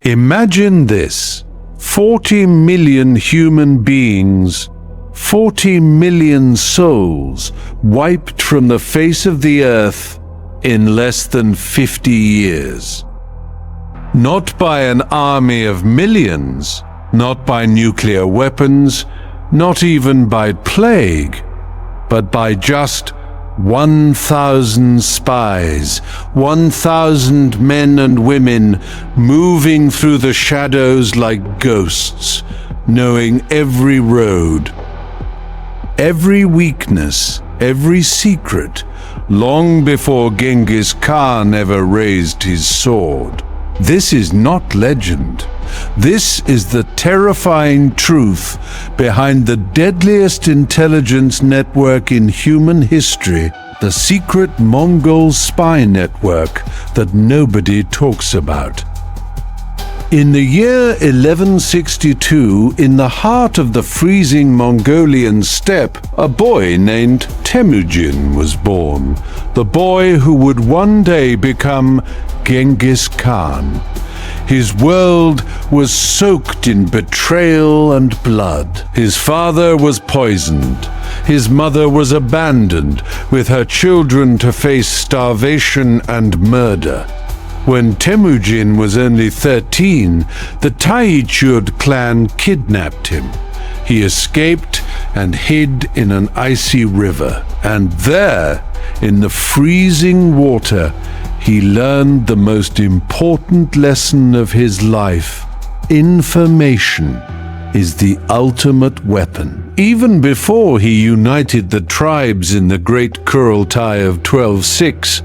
Imagine this: 40 million human beings, 40 million souls wiped from the face of the earth in less than 50 years. Not by an army of millions, not by nuclear weapons, not even by plague, but by just 1,000 spies, 1,000 men and women moving through the shadows like ghosts, knowing every road, every weakness, every secret, long before Genghis Khan ever raised his sword. This is not legend. This is the terrifying truth behind the deadliest intelligence network in human history, the secret Mongol spy network that nobody talks about. In the year 1162, in the heart of the freezing Mongolian steppe, a boy named Temujin was born, the boy who would one day become Genghis Khan. His world was soaked in betrayal and blood. His father was poisoned. His mother was abandoned, with her children to face starvation and murder. When Temujin was only 13, the Taichud clan kidnapped him. He escaped and hid in an icy river, and there, in the freezing water, he learned the most important lesson of his life. Information is the ultimate weapon. Even before he united the tribes in the Great Kurultai of 1206,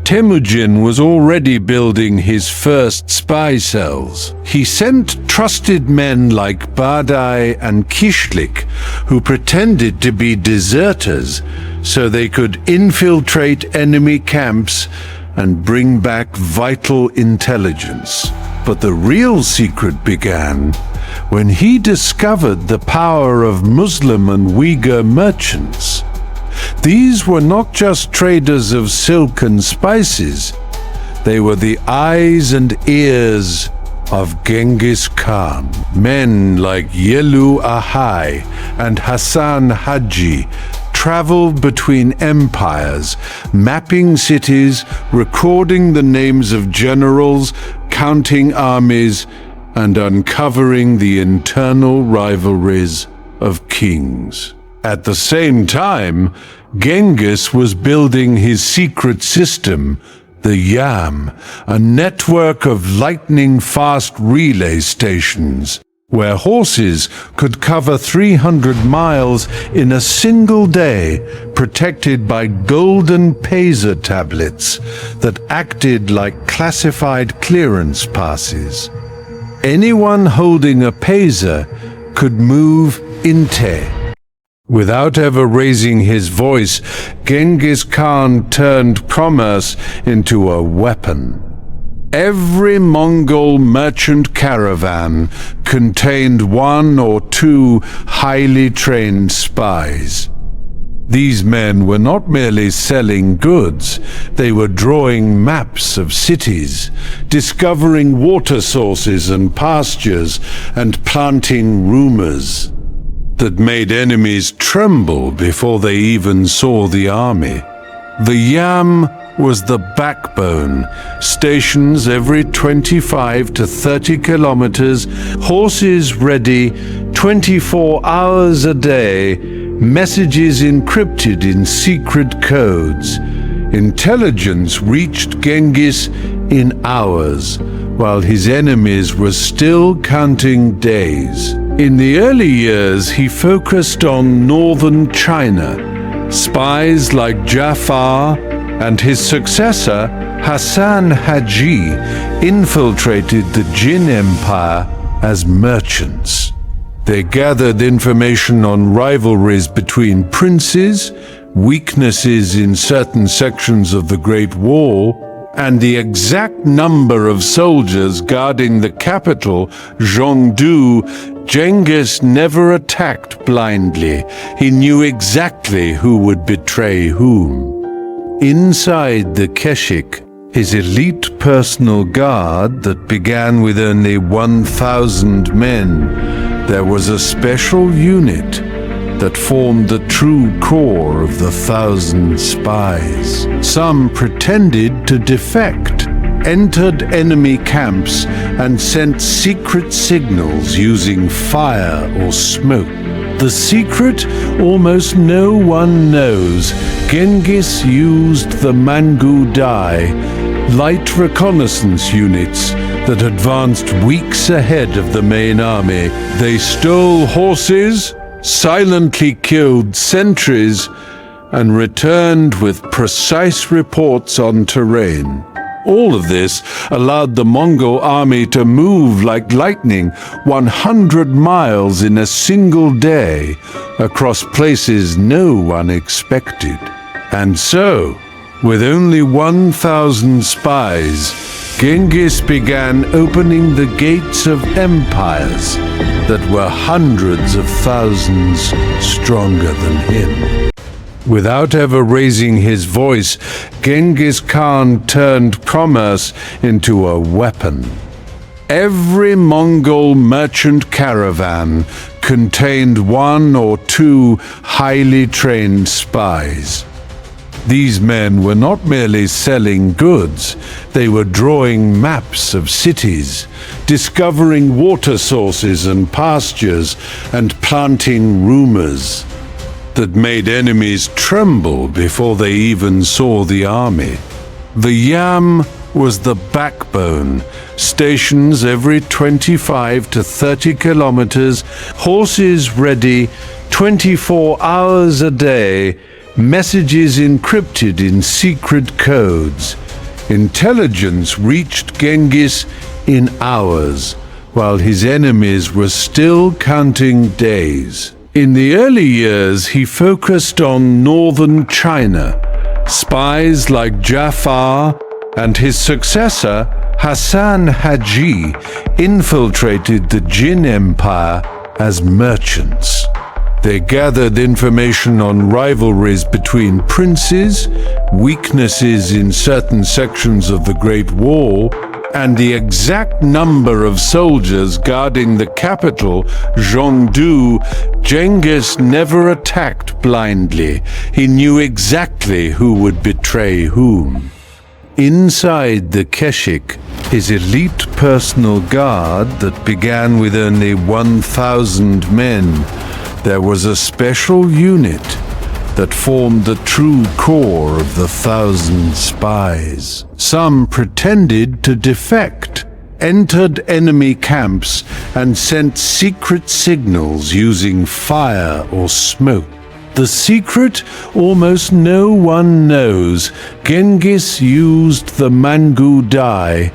Temujin was already building his first spy cells. He sent trusted men like Badai and Kishlik, who pretended to be deserters so they could infiltrate enemy camps and bring back vital intelligence. But the real secret began when he discovered the power of Muslim and Uyghur merchants. These were not just traders of silk and spices, they were the eyes and ears of Genghis Khan. Men like Yelu Ahai and Hassan Haji traveled between empires, mapping cities, recording the names of generals, counting armies, and uncovering the internal rivalries of kings. At the same time, Genghis was building his secret system, the Yam, a network of lightning-fast relay stations, where horses could cover 300 miles in a single day, protected by golden Pesa tablets that acted like classified clearance passes. Anyone holding a Pesa could move inte. Without ever raising his voice, Genghis Khan turned commerce into a weapon. Every Mongol merchant caravan contained one or two highly trained spies. These men were not merely selling goods, they were drawing maps of cities, discovering water sources and pastures, and planting rumors that made enemies tremble before they even saw the army. The Yam was the backbone. Stations every 25 to 30 kilometers, horses ready 24 hours a day, messages encrypted in secret codes. Intelligence reached Genghis in hours, while his enemies were still counting days. In the early years, he focused on northern China. Spies like Jafar and his successor, Hassan Haji, infiltrated the Jin Empire as merchants. They gathered information on rivalries between princes, weaknesses in certain sections of the Great Wall, and the exact number of soldiers guarding the capital, Zhongdu. Genghis never attacked blindly. He knew exactly who would betray whom. Inside the Keshik, his elite personal guard that began with only 1,000 men, there was a special unit that formed the true core of the 1,000 spies. Some pretended to defect, entered enemy camps, and sent secret signals using fire or smoke. The secret almost no one knows. Genghis used the Mangu Dai, light reconnaissance units that advanced weeks ahead of the main army. They stole horses, silently killed sentries, and returned with precise reports on terrain. All of this allowed the Mongol army to move like lightning 100 miles in a single day across places no one expected. And so, with only 1,000 spies, Genghis began opening the gates of empires that were hundreds of thousands stronger than him. Without ever raising his voice, Genghis Khan turned commerce into a weapon. Every Mongol merchant caravan contained one or two highly trained spies. These men were not merely selling goods, they were drawing maps of cities, discovering water sources and pastures, and planting rumors that made enemies tremble before they even saw the army. The yam was the backbone. Stations every 25 to 30 kilometers, horses ready 24 hours a day, messages encrypted in secret codes. Intelligence reached Genghis in hours, while his enemies were still counting days. In the early years, he focused on northern China. Spies like Jafar and his successor, Hassan Haji, infiltrated the Jin Empire as merchants. They gathered information on rivalries between princes, weaknesses in certain sections of the Great Wall, and the exact number of soldiers guarding the capital, Zhongdu. Genghis never attacked blindly. He knew exactly who would betray whom. Inside the Keshik, his elite personal guard that began with only 1,000 men, there was a special unit that formed the true core of the 1,000 spies. Some pretended to defect, entered enemy camps, and sent secret signals using fire or smoke. The secret almost no one knows. Genghis used the Mangu Dai,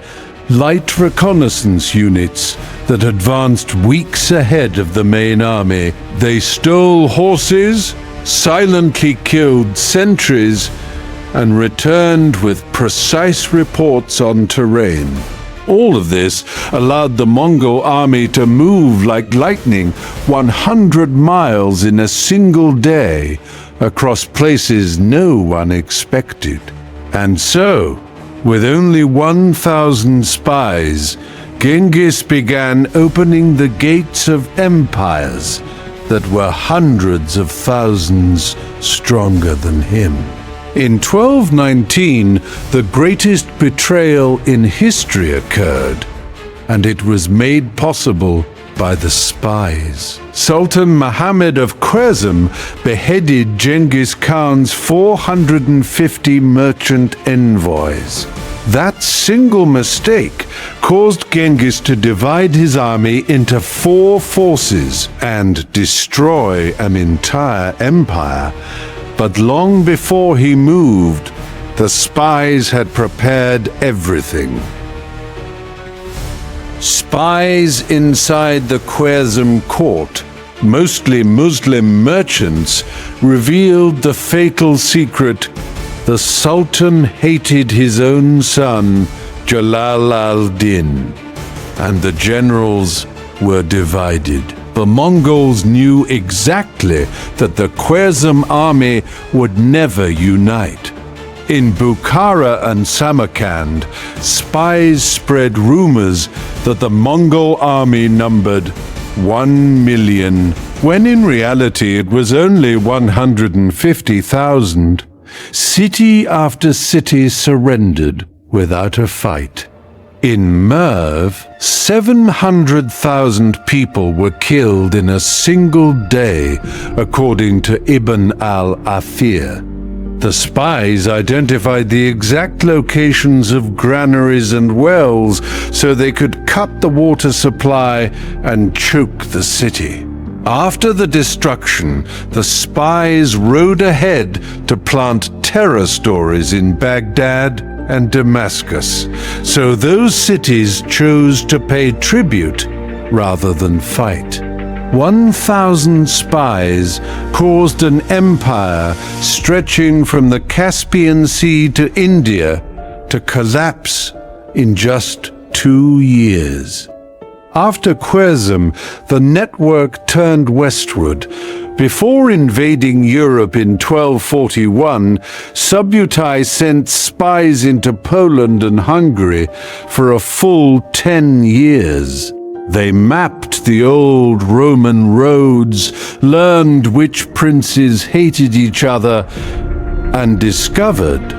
light reconnaissance units that advanced weeks ahead of the main army. They stole horses, silently killed sentries, and returned with precise reports on terrain. All of this allowed the Mongol army to move like lightning 100 miles in a single day across places no one expected. And so, with only 1,000 spies, Genghis began opening the gates of empires that were hundreds of thousands stronger than him. In 1219, the greatest betrayal in history occurred, and it was made possible by the spies. Sultan Muhammad of Khwarezm beheaded Genghis Khan's 450 merchant envoys. That single mistake caused Genghis to divide his army into 4 forces and destroy an entire empire. But long before he moved, the spies had prepared everything. Spies inside the Khwarezm court, mostly Muslim merchants, revealed the fatal secret: the Sultan hated his own son, Jalal al-Din, and the generals were divided. The Mongols knew exactly that the Khwarezm army would never unite. In Bukhara and Samarkand, spies spread rumors that the Mongol army numbered 1 million, when in reality it was only 150,000. City after city surrendered without a fight. In Merv, 700,000 people were killed in a single day, according to Ibn al-Athir. The spies identified the exact locations of granaries and wells so they could cut the water supply and choke the city. After the destruction, the spies rode ahead to plant terror stories in Baghdad and Damascus, so those cities chose to pay tribute rather than fight. 1,000 spies caused an empire stretching from the Caspian Sea to India to collapse in just 2 years. After Khwarezm, the network turned westward. Before invading Europe in 1241, Subutai sent spies into Poland and Hungary for a full 10 years. They mapped the old Roman roads, learned which princes hated each other, and discovered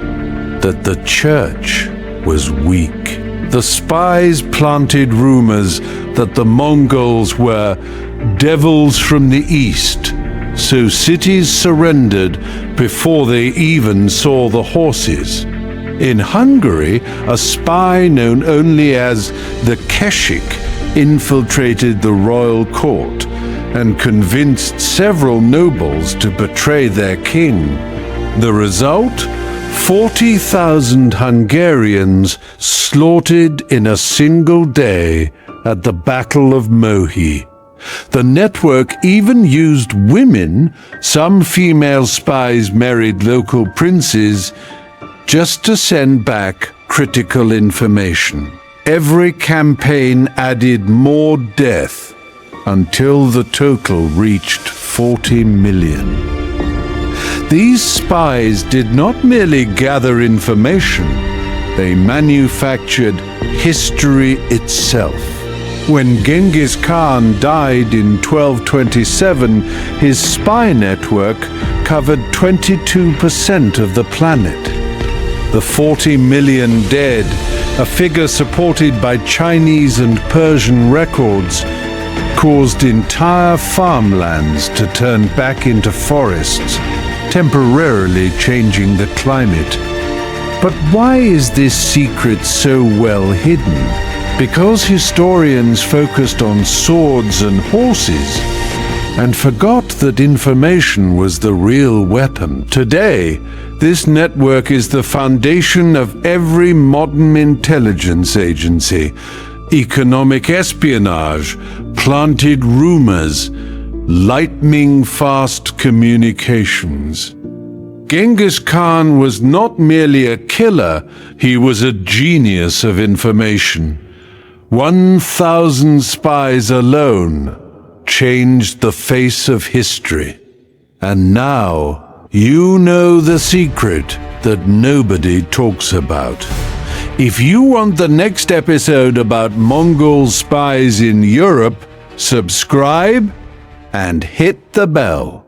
that the church was weak. The spies planted rumors that the Mongols were devils from the east, so cities surrendered before they even saw the horses. In Hungary, a spy known only as the Kesik infiltrated the royal court and convinced several nobles to betray their king. The result? 40,000 Hungarians slaughtered in a single day at the Battle of Mohi. The network even used women. Some female spies married local princes just to send back critical information. Every campaign added more death until the total reached 40 million. These spies did not merely gather information, they manufactured history itself. When Genghis Khan died in 1227, his spy network covered 22% of the planet. The 40 million dead, a figure supported by Chinese and Persian records, caused entire farmlands to turn back into forests, temporarily changing the climate. But why is this secret so well hidden? Because historians focused on swords and horses and forgot that information was the real weapon. Today, this network is the foundation of every modern intelligence agency. Economic espionage, planted rumors, lightning-fast communications. Genghis Khan was not merely a killer, he was a genius of information. 1,000 spies alone changed the face of history. And now, you know the secret that nobody talks about. If you want the next episode about Mongol spies in Europe, subscribe and hit the bell.